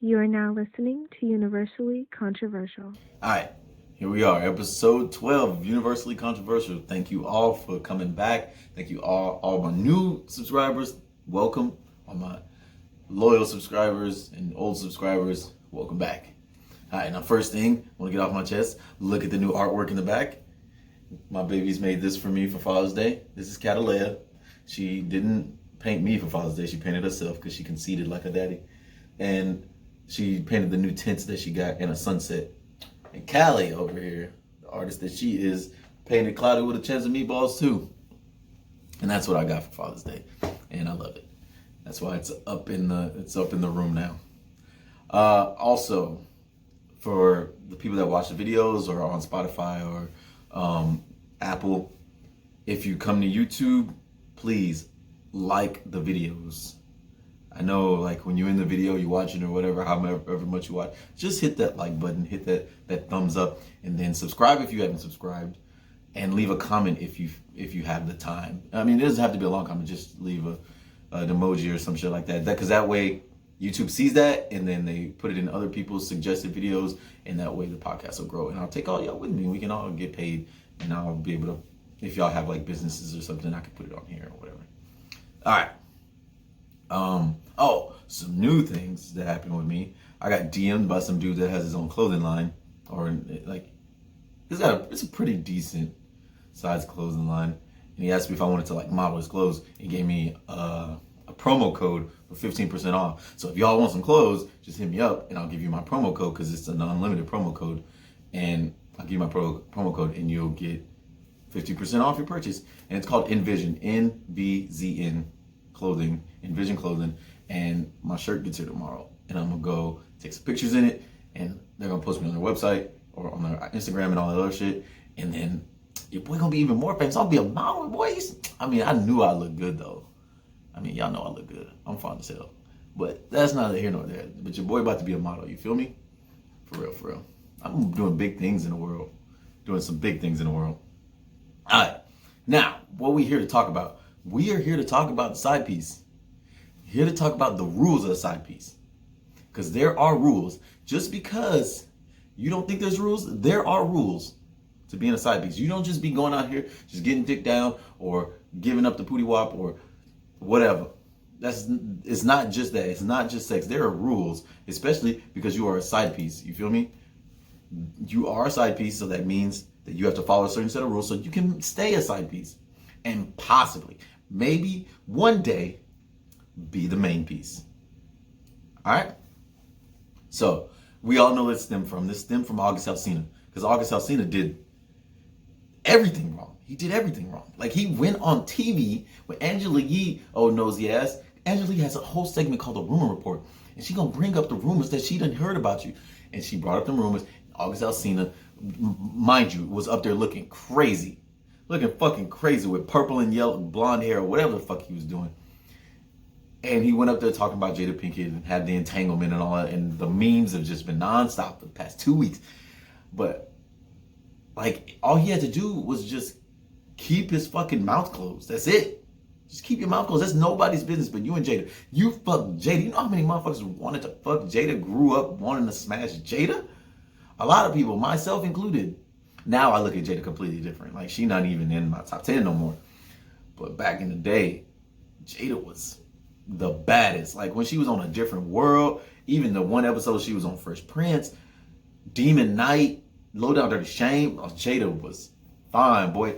You are now listening to Universally Controversial. All right, here we are, episode 12 of Universally Controversial. Thank you all for coming back. Thank you all my new subscribers. Welcome. All my loyal subscribers and old subscribers, welcome back. All right, now first thing, I want to get off my chest. Look at the new artwork in the back. My baby's made this for me for Father's Day. This is Catalea. She didn't paint me for Father's Day. She painted herself because she conceited like a daddy. And she painted the new tints that she got in a sunset. And Callie over here, the artist that she is, painted Cloudy with a Chance of Meatballs too. And that's what I got for Father's Day. And I love it. That's why it's up in the room now. Also, for the people that watch the videos or on Spotify or Apple, if you come to YouTube, please like the videos. I know, like, when you're in the video, you're watching or whatever, however much you watch, just hit that like button, hit that thumbs up, and then subscribe if you haven't subscribed, and leave a comment if you have the time. I mean, it doesn't have to be a long comment, just leave an emoji or some shit like that. Because that way YouTube sees that, and then they put it in other people's suggested videos, and that way the podcast will grow. And I'll take all y'all with me. We can all get paid, and I'll be able to, if y'all have like businesses or something, I can put it on here or whatever. All right. Some new things that happened with me. I got DM'd by some dude that has his own clothing line, or like, it's a pretty decent size clothing line. And he asked me if I wanted to like model his clothes. He gave me a promo code for 15% off. So if y'all want some clothes, just hit me up and I'll give you my promo code, because it's an unlimited promo code. And I'll give you my promo code and you'll get 50% off your purchase. And it's called Envision, NVZN clothing, Envision clothing. And my shirt gets here tomorrow, and I'm gonna go take some pictures in it, and they're gonna post me on their website or on their Instagram and all that other shit. And then your boy gonna be even more famous. I'll be a model, boys. I mean, I knew I looked good though. I mean, y'all know I look good. I'm fine as hell. But that's neither here nor there. But your boy about to be a model. You feel me? For real, for real. I'm doing big things in the world. Doing some big things in the world. All right. Now, what we here to talk about? We are here to talk about the side piece. Here to talk about the rules of the side piece. Because there are rules. Just because you don't think there's rules, there are rules to being a side piece. You don't just be going out here just getting dick down or giving up the pootie wop or whatever. It's not just that. It's not just sex. There are rules, especially because you are a side piece. You feel me? You are a side piece, so that means that you have to follow a certain set of rules so you can stay a side piece. And possibly, maybe one day, be the main piece. All right? So, we all know this stemmed from August Alsina. Because August Alsina did everything wrong. He did everything wrong. Like, he went on TV with Angela Yee, oh nosy ass. Angela Yee has a whole segment called the Rumor Report. And she gonna bring up the rumors that she done heard about you. And she brought up the rumors. August Alsina, mind you, was up there looking crazy. Looking fucking crazy with purple and yellow, blonde hair, or whatever the fuck he was doing. And he went up there talking about Jada Pinkett and had the entanglement and all that. And the memes have just been nonstop for the past 2 weeks. But, like, all he had to do was just keep his fucking mouth closed. That's it. Just keep your mouth closed. That's nobody's business but you and Jada. You fucked Jada. You know how many motherfuckers wanted to fuck Jada, grew up wanting to smash Jada? A lot of people, myself included. Now I look at Jada completely different. Like, she not even in my top 10 no more. But back in the day, Jada was the baddest. Like, when she was on A Different World, even the one episode she was on Fresh Prince, Demon Knight, Low Down Dirty Shame, Jada was fine, boy.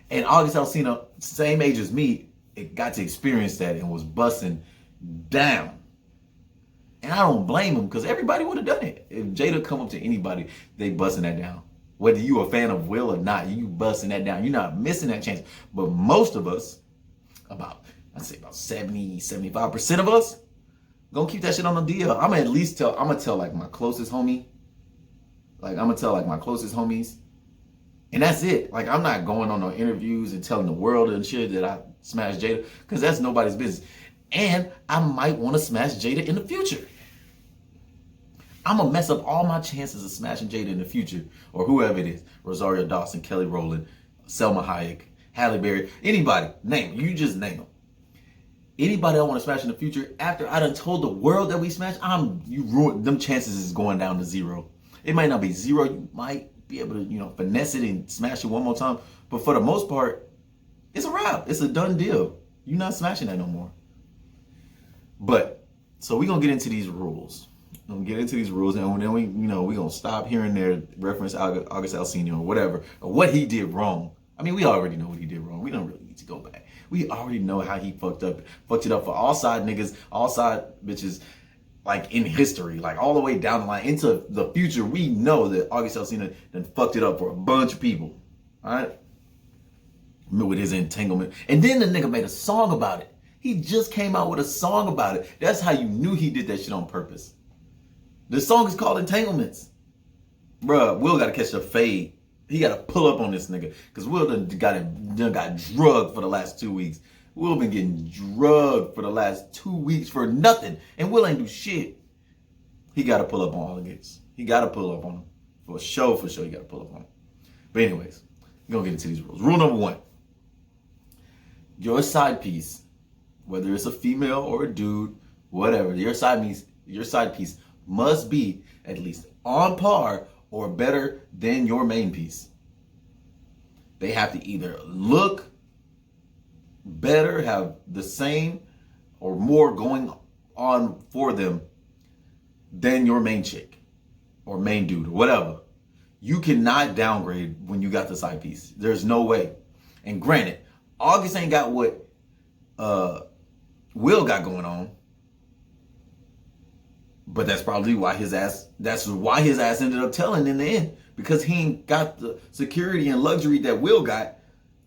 And August Alsina, same age as me, it got to experience that and was busting down. And I don't blame him, because everybody would have done it. If Jada come up to anybody, they busting that down. Whether you a fan of Will or not, you busting that down. You're not missing that chance. But most of us, I'd say about 70, 75% of us, gonna keep that shit on the DL. I'm gonna tell like my closest homie. Like, I'm gonna tell like my closest homies. And that's it. Like, I'm not going on no interviews and telling the world and shit that I smashed Jada, because that's nobody's business. And I might want to smash Jada in the future. I'm gonna mess up all my chances of smashing Jada in the future, or whoever it is. Rosario Dawson, Kelly Rowland, Selma Hayek, Halle Berry, anybody, name them. You just name them. Anybody I want to smash in the future, after I done told the world that we smashed, you ruined them chances is going down to zero. It might not be zero. You might be able to, finesse it and smash it one more time. But for the most part, it's a wrap. It's a done deal. You're not smashing that no more. But so we're gonna get into these rules. And then we're gonna stop here and there, reference August Alsina or whatever, or what he did wrong. I mean, we already know what he did wrong. We don't really need to go back. We already know how he fucked it up for all side niggas, all side bitches, like in history, like all the way down the line into the future. We know that August Alsina done fucked it up for a bunch of people. All right, with his entanglement, and then the nigga made a song about it. He just came out with a song about it. That's how you knew he did that shit on purpose. The song is called Entanglements. Bruh, Will gotta catch the fade. He gotta pull up on this nigga. Cause Will done got drugged for the last 2 weeks. Will been getting drugged for the last 2 weeks for nothing. And Will ain't do shit. He gotta pull up on all the niggas. He gotta pull up on them. For sure, he gotta pull up on them. But anyways, we're gonna get into these rules. Rule number 1. Your side piece, whether it's a female or a dude, whatever, your side piece must be at least on par or better than your main piece. They have to either look better, have the same or more going on for them than your main chick or main dude or whatever. You cannot downgrade when you got the side piece. There's no way. And granted, August ain't got what Will got going on. But that's probably why his ass ended up telling in the end. Because he ain't got the security and luxury that Will got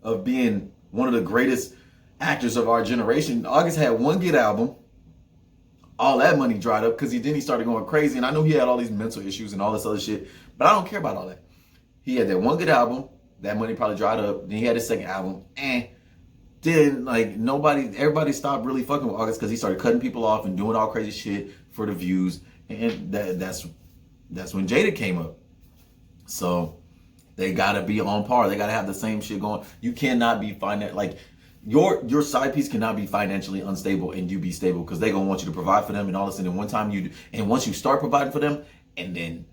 of being one of the greatest actors of our generation. August had one good album. All that money dried up because he started going crazy. And I know he had all these mental issues and all this other shit. But I don't care about all that. He had that one good album. That money probably dried up. Then he had his second album. And then everybody stopped really fucking with August because he started cutting people off and doing all crazy shit for the views. And that's when Jada came up. So they gotta be on par. They gotta have the same shit going. You cannot be your side piece cannot be financially unstable and you be stable because they gonna want you to provide for them and all this. And then once you start providing for them, and then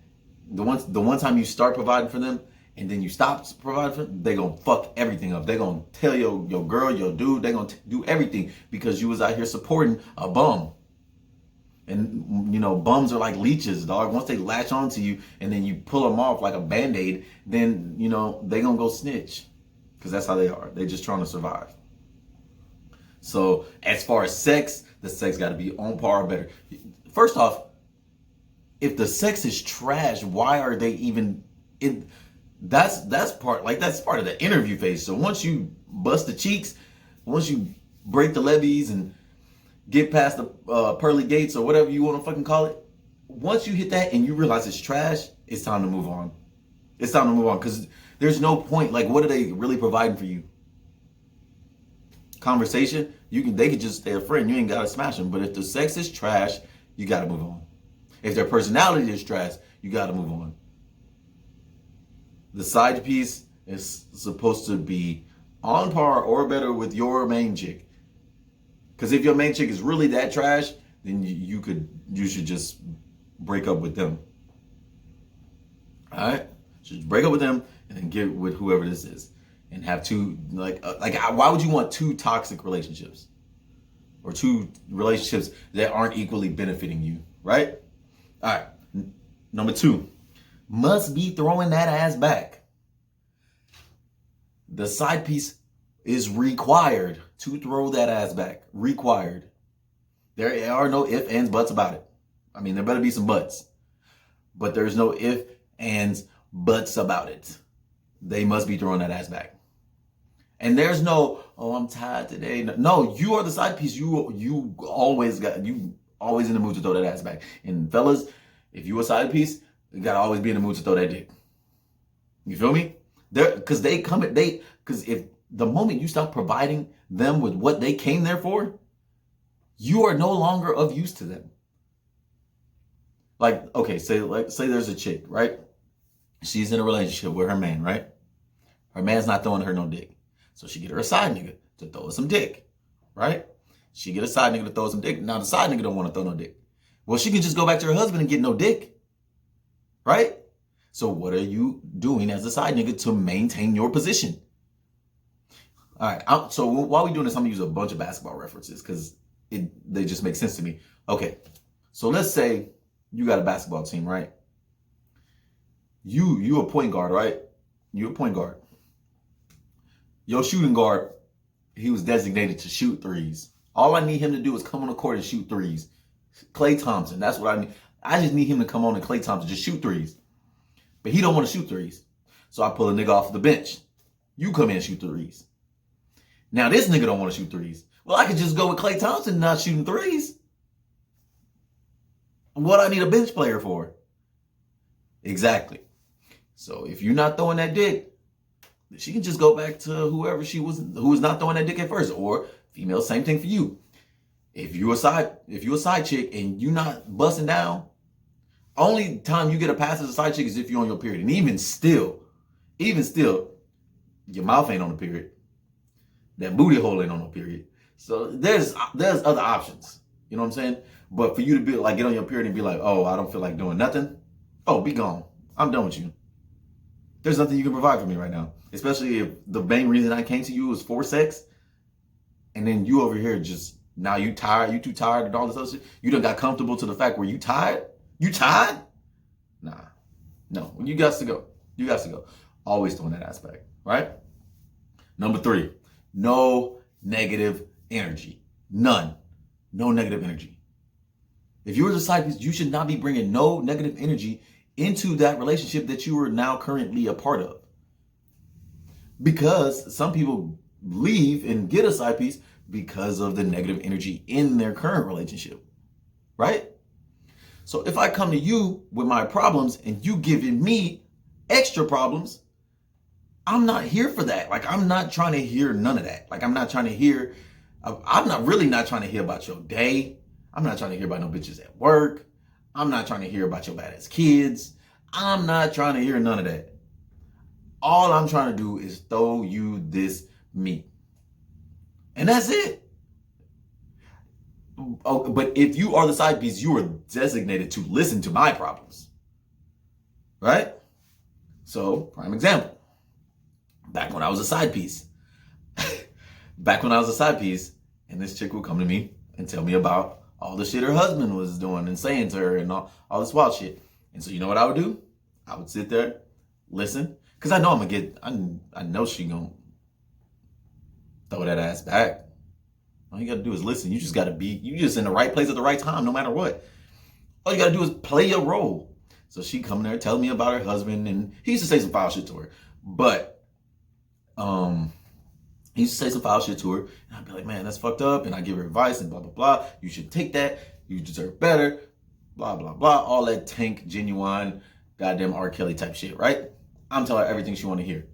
the one time you start providing for them and then you stop providing for them, they gonna fuck everything up. They gonna tell your girl, your dude, they gonna do everything because you was out here supporting a bum. And, bums are like leeches, dog. Once they latch onto you and then you pull them off like a Band-Aid, then, they gonna go snitch. Because that's how they are. They're just trying to survive. So, as far as sex, the sex got to be on par or better. First off, if the sex is trash, why are they even in? That's part of the interview phase. So once you bust the cheeks, once you break the levees and get past the pearly gates or whatever you want to fucking call it, once you hit that and you realize it's trash, it's time to move on. It's time to move on because there's no point. Like, what are they really providing for you? Conversation? They could just stay a friend. You ain't got to smash them. But if the sex is trash, you got to move on. If their personality is trash, you got to move on. The side piece is supposed to be on par or better with your main chick. Because if your main chick is really that trash, then you should just break up with them. All right? Just break up with them and then get with whoever this is. And have two, why would you want two toxic relationships? Or two relationships that aren't equally benefiting you, right? All right. Number 2, must be throwing that ass back. The side piece is required to throw that ass back. Required. There are no ifs, ands, buts about it. I mean, there better be some buts. But there's no ifs, ands, buts about it. They must be throwing that ass back. And there's no, I'm tired today. No, you are the side piece. You always in the mood to throw that ass back. And fellas, if you a side piece, you gotta always be in the mood to throw that dick. You feel me? Because if the moment you stop providing them with what they came there for, you are no longer of use to them. Like, okay, say there's a chick, right? She's in a relationship with her man, right? Her man's not throwing her no dick. So she get her a side nigga to throw her some dick, right? She get a side nigga to throw some dick. Now the side nigga don't want to throw no dick. Well, she can just go back to her husband and get no dick. Right? So what are you doing as a side nigga to maintain your position? All right. So while we're doing this, I'm going to use a bunch of basketball references because they just make sense to me. Okay. So let's say you got a basketball team, right? You a point guard, right? You a point guard. Your shooting guard, he was designated to shoot threes. All I need him to do is come on the court and shoot threes. Klay Thompson, that's what I need. I just need him to come on and Klay Thompson just shoot threes. But he don't want to shoot threes. So I pull a nigga off the bench. You come in and shoot threes. Now this nigga don't want to shoot threes. Well, I could just go with Klay Thompson not shooting threes. What I need a bench player for? Exactly. So if you're not throwing that dick, she can just go back to who was not throwing that dick at first. Or female, same thing for you. If you a side chick and you not busting down, only time you get a pass as a side chick is if you're on your period. And even still, your mouth ain't on the period. That booty hole ain't on no period. So there's other options. You know what I'm saying? But for you to be like, get on your period and be like, oh, I don't feel like doing nothing. Oh, be gone. I'm done with you. There's nothing you can provide for me right now. Especially if the main reason I came to you was for sex. And then you over here just, now you tired, you too tired and all this other shit. You done got comfortable to the fact where you tired? You tired? Nah. No. You got to go. You got to go. Always doing that aspect, right? Number 3, no negative energy. None. No negative energy. If you're a side piece, you should not be bringing no negative energy into that relationship that you are now currently a part of. Because some people leave and get a side piece because of the negative energy in their current relationship, right? So if I come to you with my problems and you giving me extra problems, I'm not here for that. Like, I'm not trying to hear none of that. Like, I'm not really not trying to hear about your day. I'm not trying to hear about no bitches at work. I'm not trying to hear about your badass kids. I'm not trying to hear none of that. All I'm trying to do is throw you this meat. And that's it. Oh, but if you are the side piece, you are designated to listen to my problems. Right? So, prime example. Back when I was a side piece. And this chick would come to me and tell me about all the shit her husband was doing and saying to her and all this wild shit. And so you know what I would do? I would sit there, listen. Because I know I know she gonna throw that ass back. All you gotta do is listen. You just in the right place at the right time, no matter what. All you gotta do is play your role. So she come there, tell me about her husband, and he used to say some foul shit to her. But he used to say some foul shit to her, and I'd be like, man, that's fucked up. And I give her advice and blah, blah, blah. You should take that. You deserve better. Blah, blah, blah. All that Tank, Genuine, goddamn R. Kelly type shit, right? I'm telling her everything she want to hear.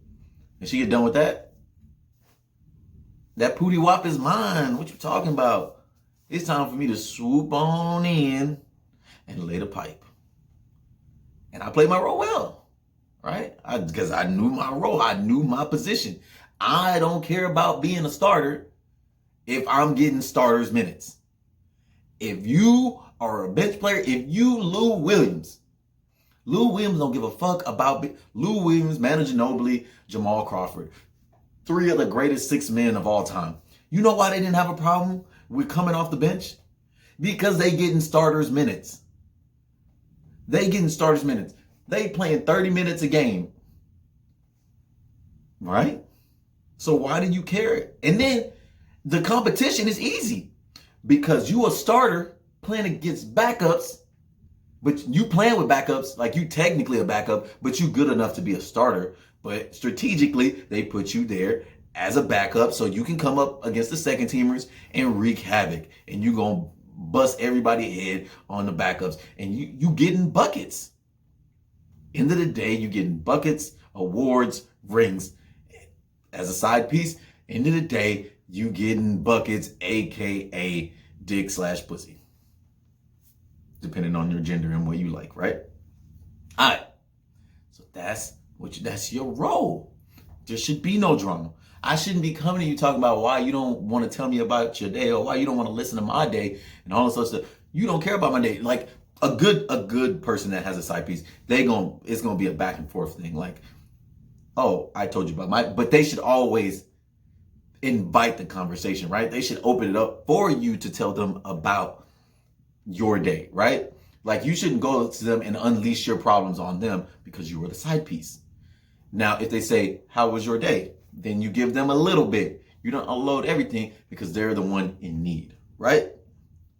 And she get done with that. That pootie wop is mine. What you talking about? It's time for me to swoop on in and lay the pipe. And I played my role well, right? Because I knew my role. I knew my position. I don't care about being a starter if I'm getting starters minutes. If you are a bench player, if you Lou Williams don't give a fuck about Lou Williams, Manu Ginobili, Jamal Crawford. 3 of the greatest 6 men of all time. You know why they didn't have a problem with coming off the bench? Because they getting starters minutes. They playing 30 minutes a game. Right? So why do you care? And then the competition is easy. Because you a starter playing against backups. But you playing with backups, like you technically a backup, but you good enough to be a starter. But strategically, they put you there as a backup so you can come up against the second teamers and wreak havoc. And you gonna bust everybody head on the backups. And you getting buckets. End of the day, you getting buckets, awards, rings. As a side piece, end of the day, you getting buckets, aka dick/pussy. Depending on your gender and what you like, right? All right. So that's your role. There should be no drama. I shouldn't be coming to you talking about why you don't want to tell me about your day or why you don't want to listen to my day and all this other stuff. You don't care about my day. Like a good person that has a side piece, it's gonna be a back and forth thing. Like, oh, I told you about but they should always invite the conversation, right? They should open it up for you to tell them about your day, right? Like you shouldn't go to them and unleash your problems on them because you were the side piece. Now, if they say, how was your day? Then you give them a little bit. You don't unload everything because they're the one in need, right?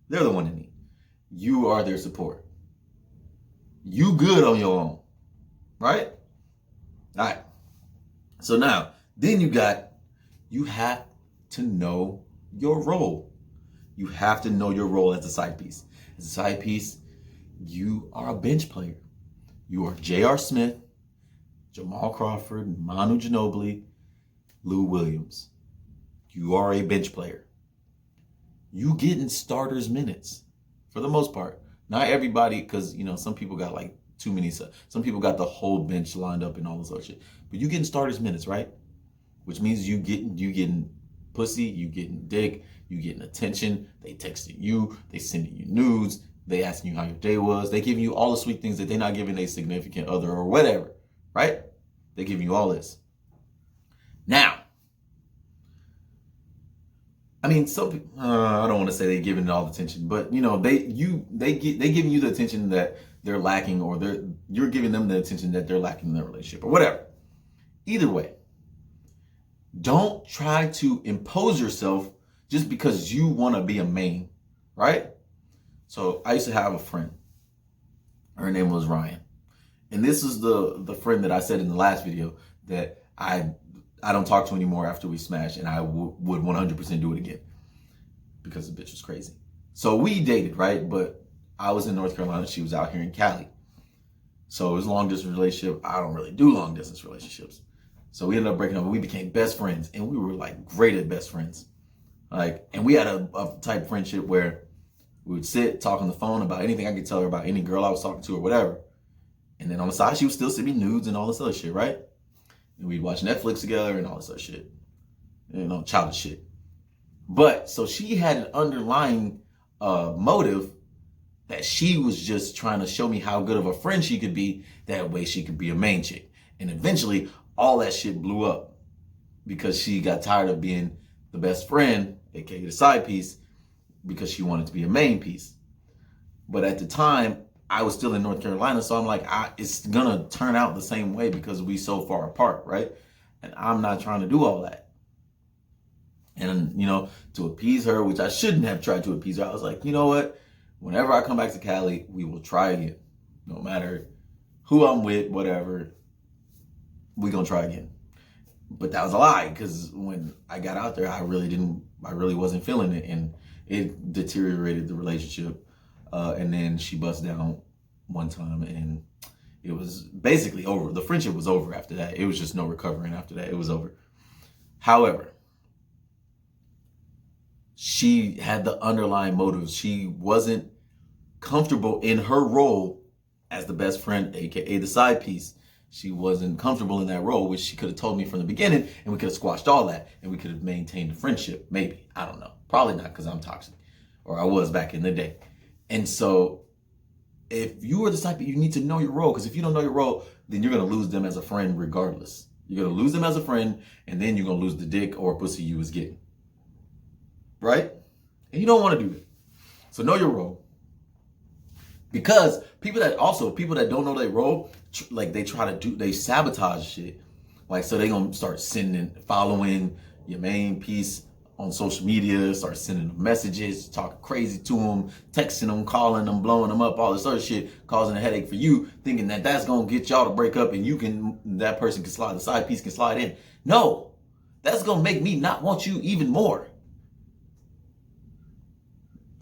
They're the one in need. You are their support. You good on your own, right? All right. So now, then you have to know your role. You have to know your role as a side piece. As a side piece, you are a bench player. You are J.R. Smith, Jamal Crawford, Manu Ginobili, Lou Williams. You are a bench player. You get in starters minutes for the most part. Not everybody, because some people got like too many. Some people got the whole bench lined up and all this other shit. But you getting starters minutes, right? Which means you getting pussy, you getting dick, you getting attention. They texting you, they sending you nudes, they asking you how your day was. They giving you all the sweet things that they're not giving a significant other or whatever, right? They giving you all this. Now, I mean, some people, I don't want to say they're giving it all the attention, but they giving you the attention that they're lacking, or you're giving them the attention that they're lacking in their relationship, or whatever. Either way, don't try to impose yourself just because you want to be a main, right? So I used to have a friend. Her name was Ryan. And this is the friend that I said in the last video that I don't talk to anymore after we smashed, and I would 100% do it again because the bitch was crazy. So we dated, right? But I was in North Carolina. She was out here in Cali. So it was a long distance relationship. I don't really do long distance relationships. So we ended up breaking up and we became best friends, and we were like great at best friends. And we had a type of friendship where we would sit, talk on the phone about anything I could tell her about any girl I was talking to or whatever. And then on the side, she would still send me nudes and all this other shit, right? And we'd watch Netflix together and all this other shit. Childish shit. But so she had an underlying motive that she was just trying to show me how good of a friend she could be. That way she could be a main chick. And eventually all that shit blew up because she got tired of being the best friend, aka the side piece, because she wanted to be a main piece. But at the time, I was still in North Carolina, so I'm like, it's gonna turn out the same way because we so far apart, right? And I'm not trying to do all that. And to appease her, which I shouldn't have tried to appease her, I was like, you know what? Whenever I come back to Cali, we will try again. No matter who I'm with, whatever, we gonna try again. But that was a lie, because when I got out there, I really wasn't feeling it, and it deteriorated the relationship. And then she bust down one time, and it was basically over. The friendship was over after that. It was just no recovering after that. It was over. However, she had the underlying motives. She wasn't comfortable in her role as the best friend, aka the side piece. She wasn't comfortable in that role, which she could have told me from the beginning, and we could have squashed all that, and we could have maintained a friendship. Maybe. I don't know. Probably not, because I'm toxic, or I was back in the day. And so if you are the type, you need to know your role, because if you don't know your role, then you're going to lose them as a friend regardless. You're going to lose them as a friend, and then you're going to lose the dick or pussy you was getting. Right? And you don't want to do that. So know your role. Because people that don't know their role, they sabotage shit. Like, so they going to start following your main piece on social media, start sending them messages, talking crazy to them, texting them, calling them, blowing them up, all this other shit, causing a headache for you, thinking that that's going to get y'all to break up and that person can slide, the side piece can slide in. No, that's going to make me not want you even more.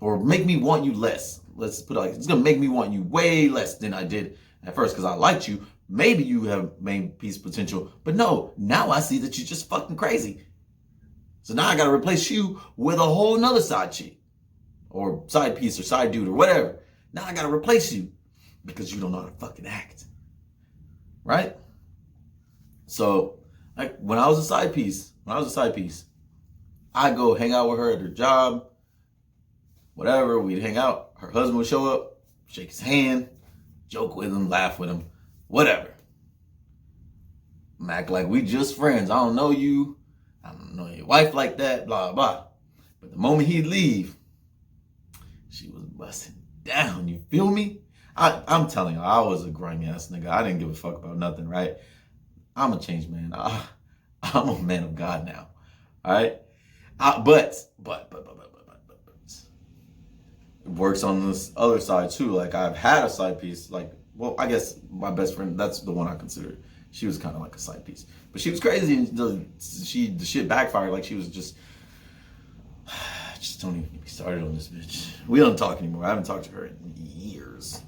Or make me want you less. Let's put it like, it's going to make me want you way less than I did at first, because I liked you. Maybe you have main piece potential, but no, now I see that you're just fucking crazy. So now I got to replace you with a whole nother side chick or side piece or side dude or whatever. Now I got to replace you because you don't know how to fucking act. Right? So when I was a side piece, when I was a side piece, I'd go hang out with her at her job, whatever. We'd hang out. Her husband would show up, shake his hand, joke with him, laugh with him, whatever. Act like we just friends. I don't know you. I don't know your wife like that, blah, blah. But the moment he'd leave, she was busting down. You feel me? I'm telling you, I was a grimy ass nigga. I didn't give a fuck about nothing, right? I'm a changed man. I'm a man of God now. All right? But it works on this other side too. Like, I've had a side piece. Like, well, I guess my best friend, that's the one I considered. She was kind of like a side piece. But she was crazy, and the shit backfired. Like, she was just don't even get me started on this bitch. We don't talk anymore. I haven't talked to her in years.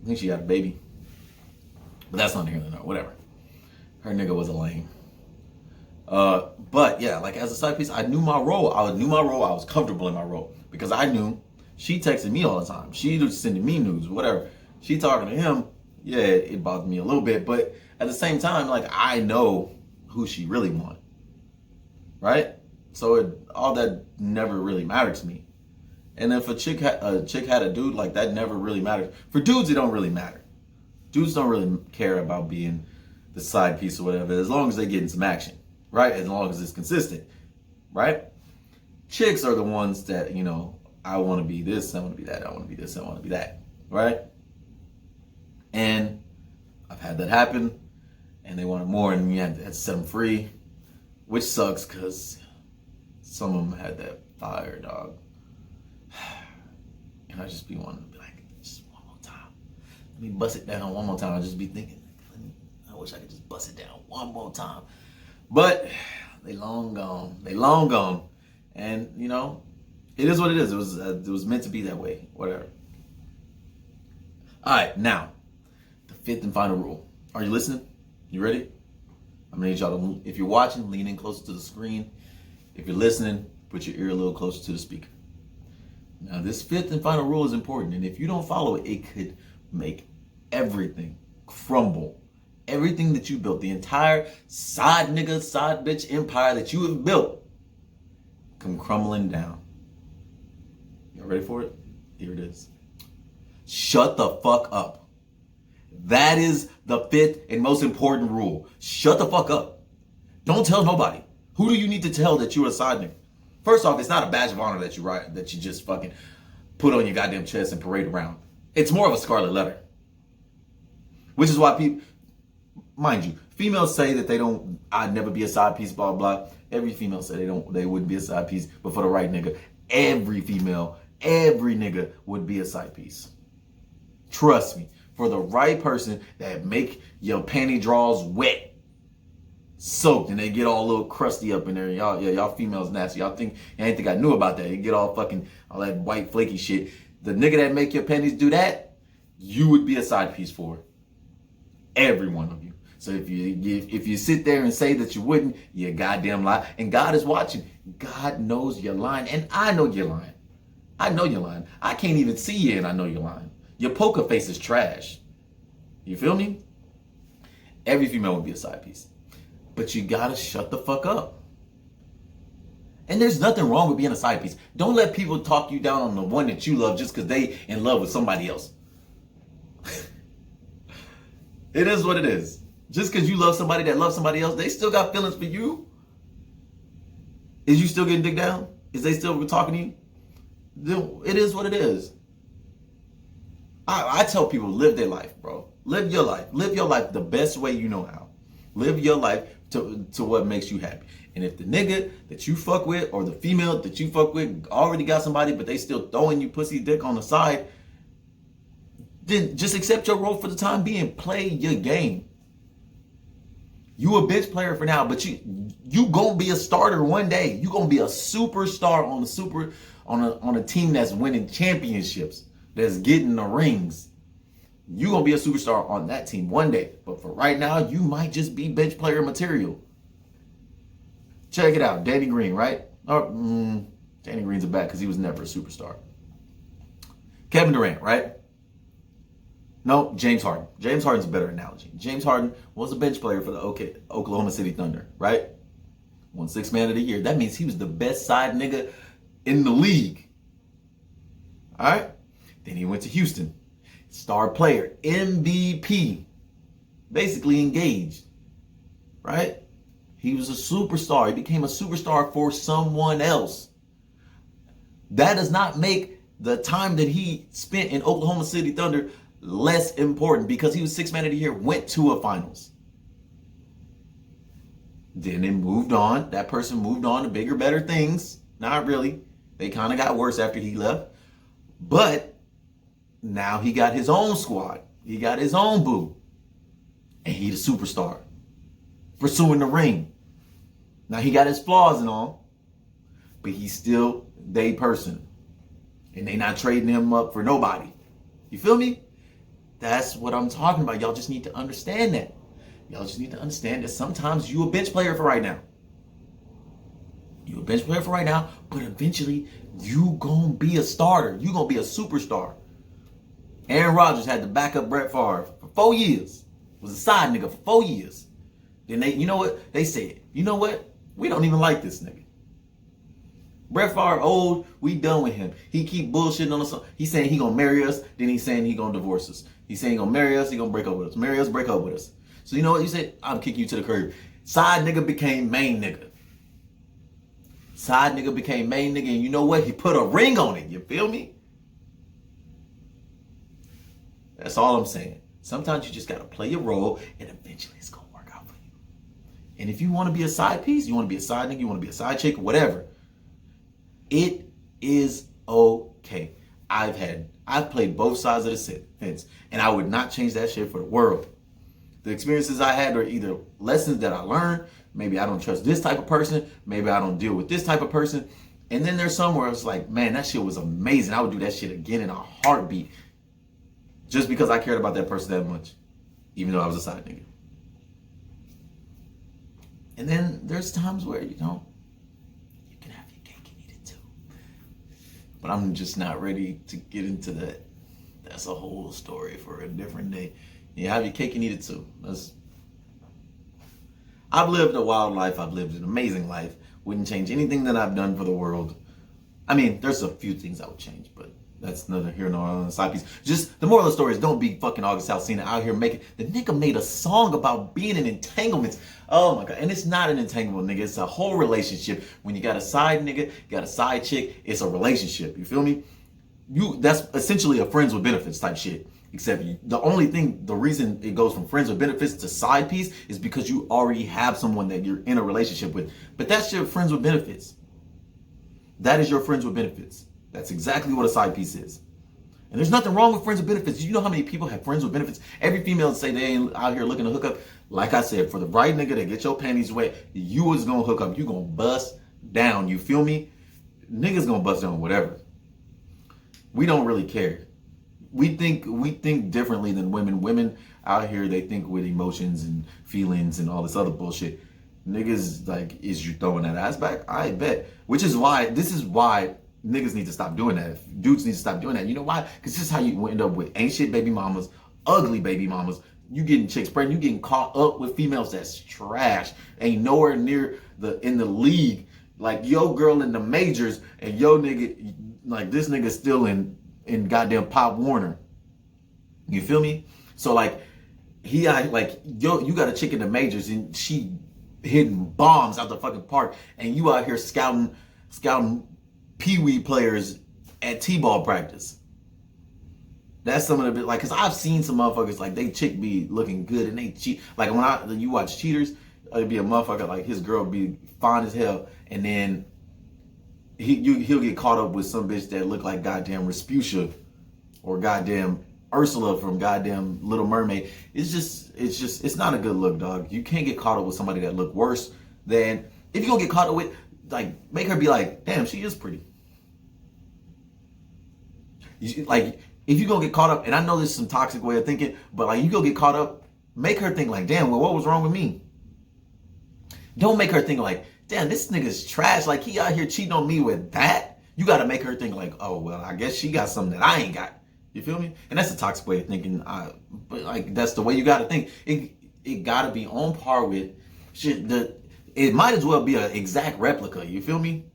I think she had a baby. But that's not here nor there. Whatever. Her nigga was a lame. But yeah, like, as a side piece, I knew my role. I was comfortable in my role. Because I knew she texted me all the time. She was sending me news, whatever. She talking to him. Yeah, it bothered me a little bit. But at the same time, like, I know who she really wanted. Right? So all that never really mattered to me. And if a chick had a dude, like, that never really mattered. For dudes, it don't really matter. Dudes don't really care about being the side piece or whatever, as long as they get in some action, right? As long as it's consistent, right? Chicks are the ones that, you know, I want to be this, I want to be that, I want to be this, I want to be that, right? And I've had that happen, and they wanted more, and you had to set them free, which sucks because some of them had that fire, dog. And I just be wanting to be like, just one more time. Let me bust it down one more time. I just be thinking, I wish I could just bust it down one more time. But they long gone. They long gone. And, you know, it is what it is. It was meant to be that way. Whatever. All right, now, the fifth and final rule. Are you listening? You ready? I'm gonna need y'all to, if you're watching, lean in closer to the screen. If you're listening, put your ear a little closer to the speaker. Now, this fifth and final rule is important, and if you don't follow it, it could make everything crumble. Everything that you built, the entire side nigga, side bitch empire that you have built, come crumbling down. Y'all ready for it? Here it is. Shut the fuck up. That is the fifth and most important rule. Shut the fuck up. Don't tell nobody. Who do you need to tell that you're a side nigga? First off, it's not a badge of honor that you just fucking put on your goddamn chest and parade around. It's more of a scarlet letter. Which is why people, mind you, females say that I'd never be a side piece, blah, blah. Every female said they wouldn't be a side piece, but for the right nigga, every nigga would be a side piece. Trust me, for the right person that make your panty drawers wet, soaked, and they get all a little crusty up in there. Y'all females nasty. Y'all ain't think I knew about that. You get all that white flaky shit. The nigga that make your panties do that, you would be a side piece for. Every one of you. So if you sit there and say that you wouldn't, you goddamn lie. And God is watching. God knows you're lying, and I know you're lying. I know you're lying. I can't even see you, and I know you're lying. Your poker face is trash. You feel me? Every female would be a side piece. But you gotta shut the fuck up. And there's nothing wrong with being a side piece. Don't let people talk you down on the one that you love just because they in love with somebody else. It is what it is. Just because you love somebody that loves somebody else, they still got feelings for you. Is you still getting dick down? Is they still talking to you? It is what it is. I tell people, live their life, bro. Live your life. Live your life the best way you know how. Live your life to what makes you happy. And if the nigga that you fuck with or the female that you fuck with already got somebody, but they still throwing you pussy dick on the side, then just accept your role for the time being. Play your game. You a bitch player for now, but you gonna be a starter one day. You gonna be a superstar on a team that's winning championships, that's getting the rings. You gonna be a superstar on that team one day. But for right now, you might just be bench player material. Check it out, Danny Green, right? Danny Green's a bat because he was never a superstar. Kevin Durant, right? No, James Harden. James Harden's a better analogy. James Harden was a bench player for the Oklahoma City Thunder, right? Won Sixth Man of the Year. That means he was the best side nigga in the league. All right? Then he went to Houston. Star player, MVP. Basically engaged. Right? He was a superstar. He became a superstar for someone else. That does not make the time that he spent in Oklahoma City Thunder less important, because he was Sixth Man of the Year, went to a finals. Then it moved on. That person moved on to bigger, better things. Not really. They kind of got worse after he left. But now he got his own squad. He got his own boo. And he's a superstar. Pursuing the ring. Now he got his flaws and all, but he's still they person. And they not trading him up for nobody. You feel me? That's what I'm talking about. Y'all just need to understand that. Y'all just need to understand that sometimes you a bench player for right now. You a bench player for right now, but eventually you gonna be a starter. You gonna be a superstar. Aaron Rodgers had to back up Brett Favre for 4 years. Was a side nigga for 4 years. Then they, you know what? They said, you know what? We don't even like this nigga. Brett Favre old, we done with him. He keep bullshitting on us. He's saying he gonna marry us, then he's saying he gonna divorce us. He's saying he gonna marry us, he gonna break up with us. Marry us, break up with us. So you know what you said? I'm kicking you to the curb. Side nigga became main nigga. Side nigga became main nigga, and you know what? He put a ring on it. You feel me? That's all I'm saying. Sometimes you just gotta play your role, and eventually it's gonna work out for you. And if you want to be a side piece, you want to be a side nigga, you want to be a side chick, whatever, it is okay. I've played both sides of the fence, and I would not change that shit for the world. The experiences I had are either lessons that I learned. Maybe I don't trust this type of person. Maybe I don't deal with this type of person. And then there's somewhere it's like, man, that shit was amazing. I would do that shit again in a heartbeat. Just because I cared about that person that much. Even though I was a side nigga. And then there's times where, you know, you can have your cake and eat it too. But I'm just not ready to get into that. That's a whole story for a different day. You have your cake and eat it too. I've lived a wild life. I've lived an amazing life. Wouldn't change anything that I've done for the world. I mean, there's a few things I would change, but that's neither here nor on the side piece. Just the moral of the story is don't be fucking August Alsina out here making. The nigga made a song about being in entanglements. Oh my God. And it's not an entanglement, nigga. It's a whole relationship. When you got a side nigga, you got a side chick, it's a relationship. You feel me? That's essentially a friends with benefits type shit. Except the reason it goes from friends with benefits to side piece is because you already have someone that you're in a relationship with. But that's your friends with benefits. That is your friends with benefits. That's exactly what a side piece is. And there's nothing wrong with friends with benefits. You know how many people have friends with benefits? Every female say they ain't out here looking to hook up. Like I said, for the right nigga that get your panties wet, you is gonna hook up. You gonna bust down. You feel me? Niggas gonna bust down whatever. We don't really care. We think differently than women. Women out here, they think with emotions and feelings and all this other bullshit. Niggas, like, is you throwing that ass back? I bet. This is why niggas need to stop doing that. Dudes need to stop doing that. You know why? Because this is how you end up with ain't shit baby mamas, ugly baby mamas. You getting chicks pregnant. You getting caught up with females that's trash. Ain't nowhere near in the league. Like yo girl in the majors and yo nigga, like this nigga still in goddamn Pop Warner. You feel me? So like you got a chick in the majors and she hitting bombs out the fucking park, and you out here scouting pee-wee players at t-ball practice. That's some of the like, cause I've seen some motherfuckers like they chick be looking good and they cheat. Like when you watch Cheaters, it'd be a motherfucker like his girl be fine as hell, and then he'll get caught up with some bitch that look like goddamn Rasputia or goddamn Ursula from goddamn Little Mermaid. It's not a good look, dog. You can't get caught up with somebody that look worse than, if you're gonna get caught up with, like, make her be like, damn, she is pretty. Like, if you're gonna get caught up, and I know this is some toxic way of thinking, but like, you go get caught up, make her think like, damn, well, what was wrong with me? Don't make her think like, damn, this nigga's trash. Like, he out here cheating on me with that. You gotta make her think like, oh, well, I guess she got something that I ain't got. You feel me? And that's a toxic way of thinking. But like, that's the way you gotta think. It gotta be on par with shit. it might as well be an exact replica. You feel me?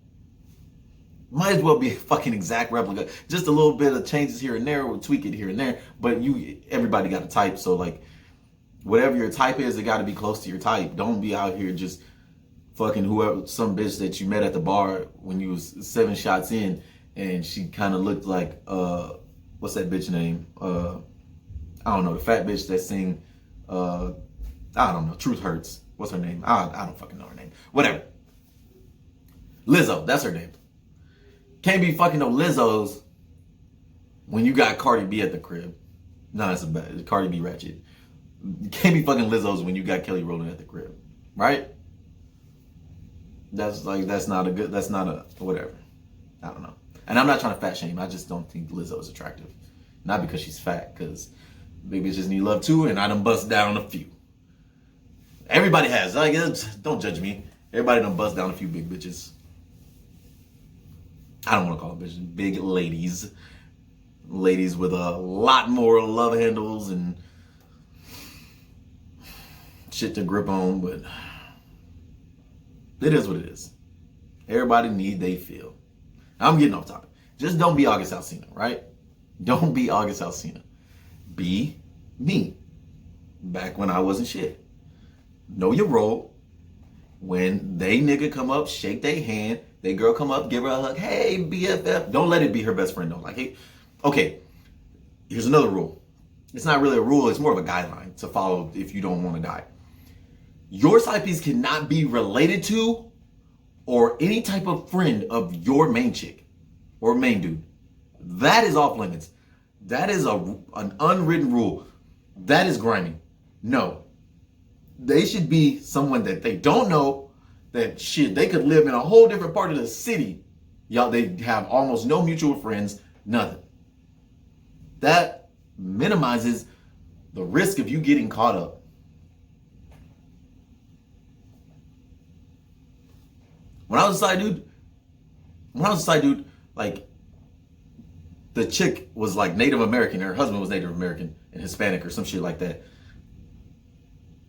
Might as well be a fucking exact replica. Just a little bit of changes here and there, we'll tweak it here and there. But everybody got a type, so like whatever your type is, it got to be close to your type. Don't be out here just fucking whoever, some bitch that you met at the bar when you was 7 shots in, and she kind of looked like what's that bitch name? I don't know, the fat bitch that sing I don't know, Truth Hurts. What's her name? I don't fucking know her name. Whatever. Lizzo, that's her name. Can't be fucking no Lizzos when you got Cardi B at the crib. No, that's a bad Cardi B ratchet. You can't be fucking Lizzos when you got Kelly Rowland at the crib, right? That's not a whatever. I don't know. And I'm not trying to fat shame. I just don't think Lizzo is attractive. Not because she's fat, because big bitches need love too, and I done bust down a few. Everybody has. Like, don't judge me. Everybody done bust down a few big bitches. I don't want to call them bitches. Big ladies. Ladies with a lot more love handles and shit to grip on, but it is what it is. Everybody need they feel. I'm getting off topic. Just don't be August Alsina, right? Don't be August Alsina. Be me. Back when I wasn't shit. Know your role. When they nigga come up, shake their hand. They girl come up, give her a hug. Hey, BFF. Don't let it be her best friend though. Like, hey, okay, here's another rule. It's not really a rule. It's more of a guideline to follow if you don't want to die. Your side piece cannot be related to or any type of friend of your main chick or main dude. That is off limits. That is an unwritten rule. That is grimy. No. They should be someone that they don't know, that shit, they could live in a whole different part of the city. Y'all, they have almost no mutual friends, nothing. That minimizes the risk of you getting caught up. When I was a side dude, like, the chick was like Native American, her husband was Native American and Hispanic or some shit like that.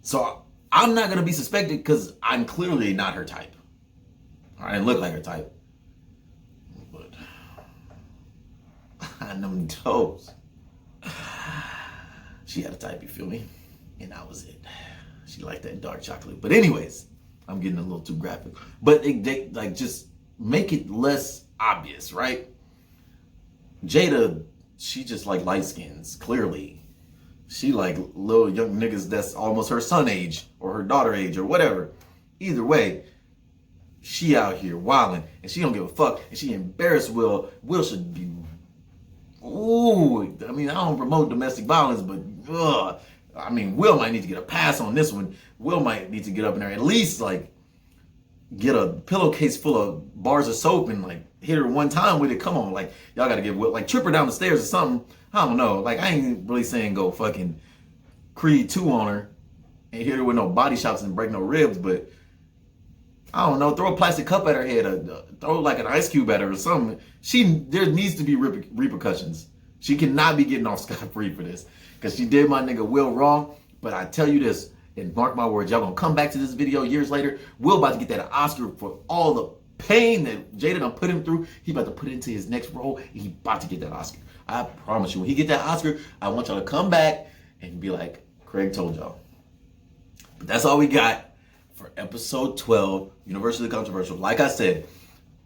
So I'm not gonna be suspected because I'm clearly not her type. I didn't look like her type. But on them toes, she had a type, you feel me? And that was it. She liked that dark chocolate. But anyways, I'm getting a little too graphic. But they like, just make it less obvious, right? Jada, she just like light skins, clearly. She like little young niggas that's almost her son age or her daughter age or whatever. Either way, she out here wilding and she don't give a fuck and she embarrassed Will. Will should be, ooh, I mean, I don't promote domestic violence, but I mean, Will might need to get a pass on this one. Will might need to get up in there, at least like get a pillowcase full of bars of soap and like hit her one time with it. Come on, like y'all gotta give Will, like trip her down the stairs or something. I don't know. Like, I ain't really saying go fucking Creed 2 on her and hit her with no body shots and break no ribs, but I don't know. Throw a plastic cup at her head, throw like an ice cube at her or something. There needs to be repercussions. She cannot be getting off scot-free for this because she did my nigga Will wrong. But I tell you this, and mark my words, y'all gonna come back to this video years later. Will about to get that Oscar for all the pain that Jada done put him through. He about to put it into his next role and he about to get that Oscar. I promise you, when he get that Oscar, I want y'all to come back and be like, Craig told y'all. But that's all we got for episode 12, Universally Controversial. Like I said,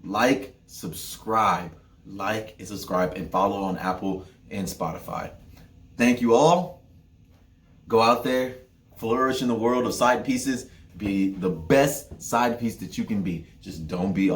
like, subscribe, and follow on Apple and Spotify. Thank you all. Go out there, flourish in the world of side pieces. Be the best side piece that you can be. Just don't be